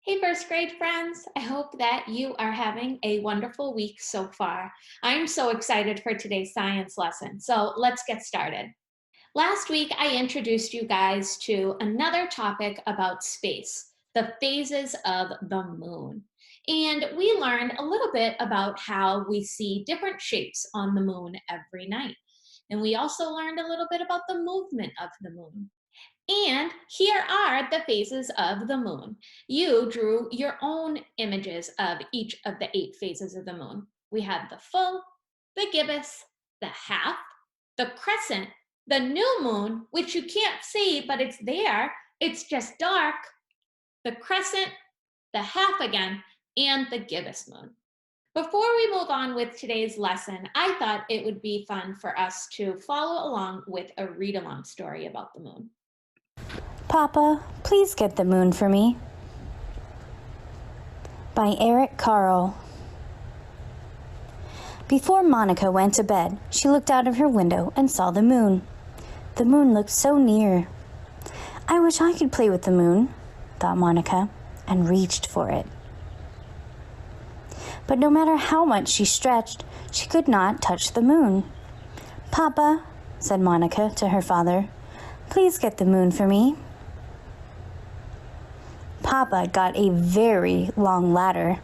Hey, first grade friends. I hope that you are having a wonderful week so far. I'm so excited for today's science lesson. So let's get started. Last week, I introduced you guys to another topic about space, the phases of the moon. And we learned a little bit about how we see different shapes on the moon every night. And we also learned a little bit about the movement of the moon. And here are the phases of the moon. You drew your own images of each of the 8 phases of the moon. We have the full, the gibbous, the half, the crescent, the new moon, which you can't see, but it's there. It's just dark. The crescent, the half again, and the gibbous moon. Before we move on with today's lesson, I thought it would be fun for us to follow along with a read along story about the moon. Papa, please get the moon for me. By Eric Carle. Before Monica went to bed, she looked out of her window and saw the moon. The moon looked so near. I wish I could play with the moon, thought Monica, and reached for it. But no matter how much she stretched, she could not touch the moon. Papa, said Monica to her father, please get the moon for me. Papa got a very long ladder.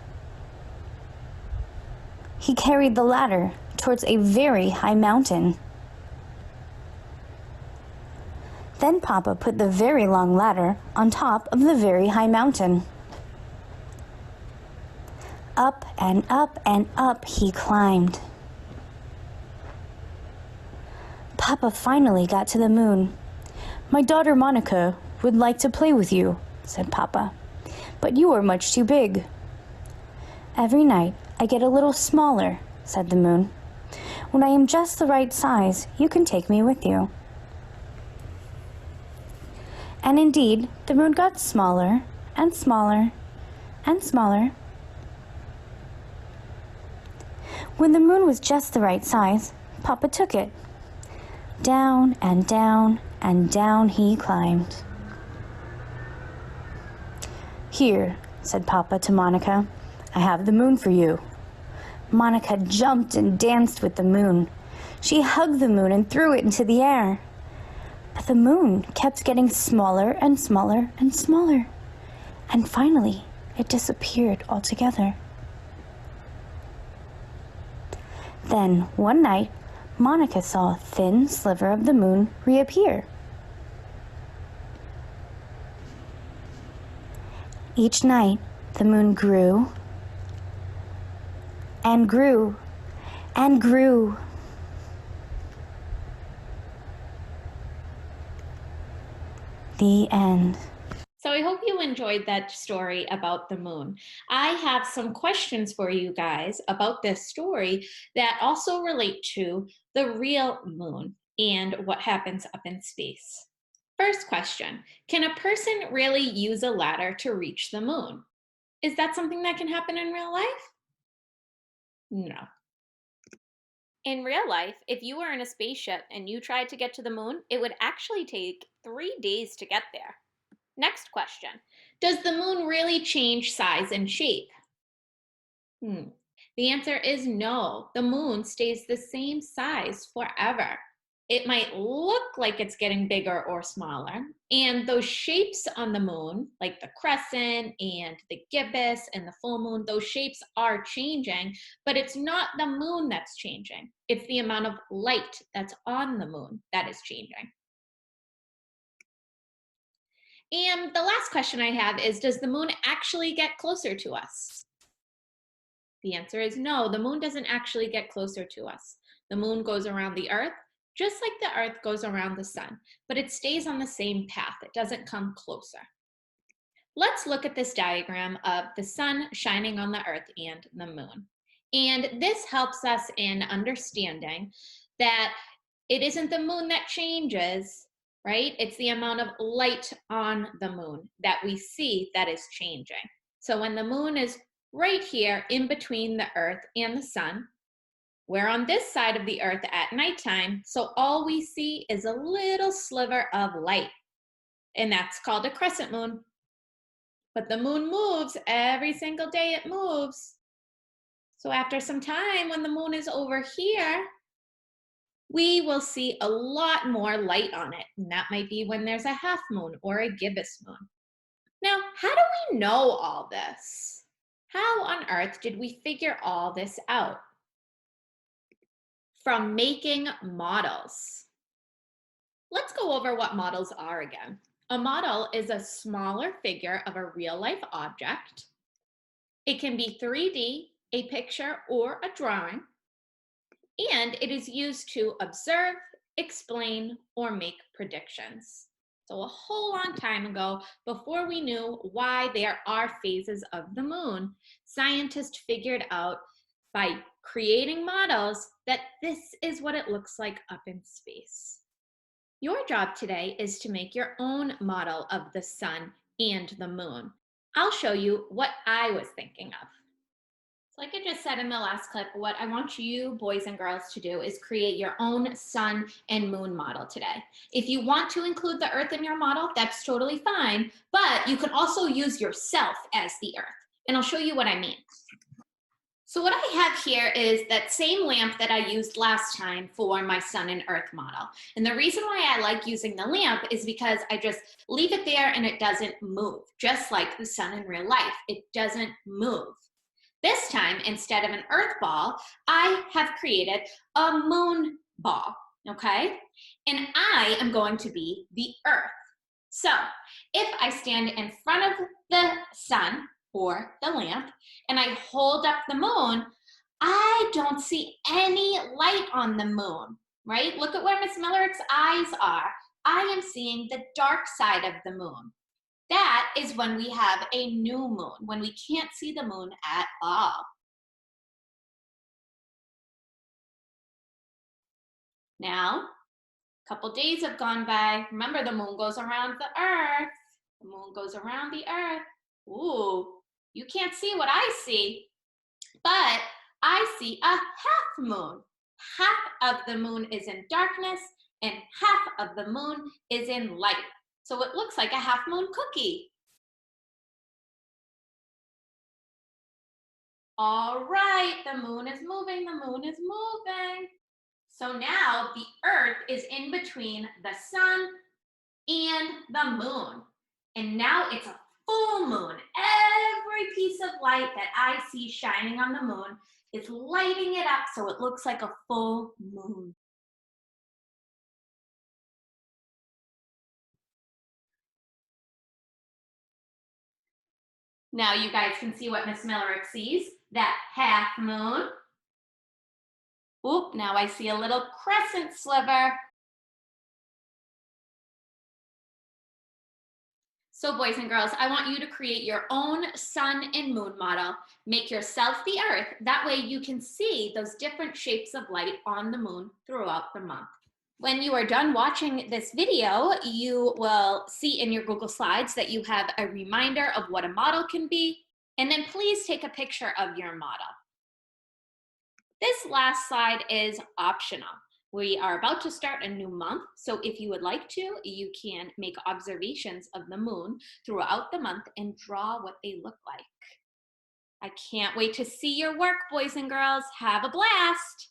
He carried the ladder towards a very high mountain. Then Papa put the very long ladder on top of the very high mountain. Up and up and up he climbed. Papa finally got to the moon. My daughter Monica would like to play with you, said Papa, but you are much too big. Every night I get a little smaller, said the moon. When I am just the right size, you can take me with you. And indeed, the moon got smaller and smaller and smaller. When the moon was just the right size, Papa took it. Down and down and down he climbed. Here, said Papa to Monica, I have the moon for you. Monica jumped and danced with the moon. She hugged the moon and threw it into the air. But the moon kept getting smaller and smaller and smaller. And finally, it disappeared altogether. Then, one night, Monica saw a thin sliver of the moon reappear. Each night, the moon grew and grew and grew. The end. So I hope you enjoyed that story about the moon. I have some questions for you guys about this story that also relate to the real moon and what happens up in space. First question, can a person really use a ladder to reach the moon? Is that something that can happen in real life? No. In real life, if you were in a spaceship and you tried to get to the moon, it would actually take 3 days to get there. Next question. Does the moon really change size and shape? The answer is no. The moon stays the same size forever. It might look like it's getting bigger or smaller, and those shapes on the moon, like the crescent and the gibbous and the full moon, those shapes are changing, but it's not the moon that's changing. It's the amount of light that's on the moon that is changing. And the last question I have is, does the moon actually get closer to us? The answer is no, the moon doesn't actually get closer to us. The moon goes around the Earth just like the Earth goes around the sun, but it stays on the same path. It doesn't come closer. Let's look at this diagram of the sun shining on the Earth and the moon. And this helps us in understanding that it isn't the moon that changes, right? It's the amount of light on the moon that we see that is changing. So when the moon is right here in between the Earth and the sun, we're on this side of the Earth at nighttime, so all we see is a little sliver of light, and that's called a crescent moon. But the moon moves every single day, it moves. So after some time, when the moon is over here, we will see a lot more light on it. And that might be when there's a half moon or a gibbous moon. Now, how do we know all this? How on earth did we figure all this out? From making models. Let's go over what models are again. A model is a smaller figure of a real life object. It can be 3D, a picture, or a drawing, and it is used to observe, explain, or make predictions. So a whole long time ago, before we knew why there are phases of the moon, scientists figured out by creating models that this is what it looks like up in space. Your job today is to make your own model of the sun and the moon. I'll show you what I was thinking of. So like I just said in the last clip, what I want you boys and girls to do is create your own sun and moon model today. If you want to include the earth in your model, that's totally fine, but you can also use yourself as the earth. And I'll show you what I mean. So what I have here is that same lamp that I used last time for my sun and earth model. And the reason why I like using the lamp is because I just leave it there and it doesn't move, just like the sun in real life. It doesn't move. This time, instead of an earth ball, I have created a moon ball, okay? And I am going to be the earth. So if I stand in front of the sun or the lamp and I hold up the moon, I don't see any light on the moon, right? Look at where Miss Millerick's eyes are. I am seeing the dark side of the moon. That is when we have a new moon, when we can't see the moon at all. Now, a couple days have gone by. Remember, the moon goes around the earth. The moon goes around the earth. Ooh, you can't see what I see, but I see a half moon. Half of the moon is in darkness and half of the moon is in light. So it looks like a half moon cookie. All right, the moon is moving, the moon is moving. So now the earth is in between the sun and the moon. And now it's a full moon. Every piece of light that I see shining on the moon is lighting it up so it looks like a full moon. Now you guys can see what Miss Millerick sees, that half moon. Oop, now I see a little crescent sliver. So boys and girls, I want you to create your own sun and moon model. Make yourself the earth. That way you can see those different shapes of light on the moon throughout the month. When you are done watching this video, you will see in your Google Slides that you have a reminder of what a model can be. And then please take a picture of your model. This last slide is optional. We are about to start a new month, so if you would like to, you can make observations of the moon throughout the month and draw what they look like. I can't wait to see your work, boys and girls. Have a blast!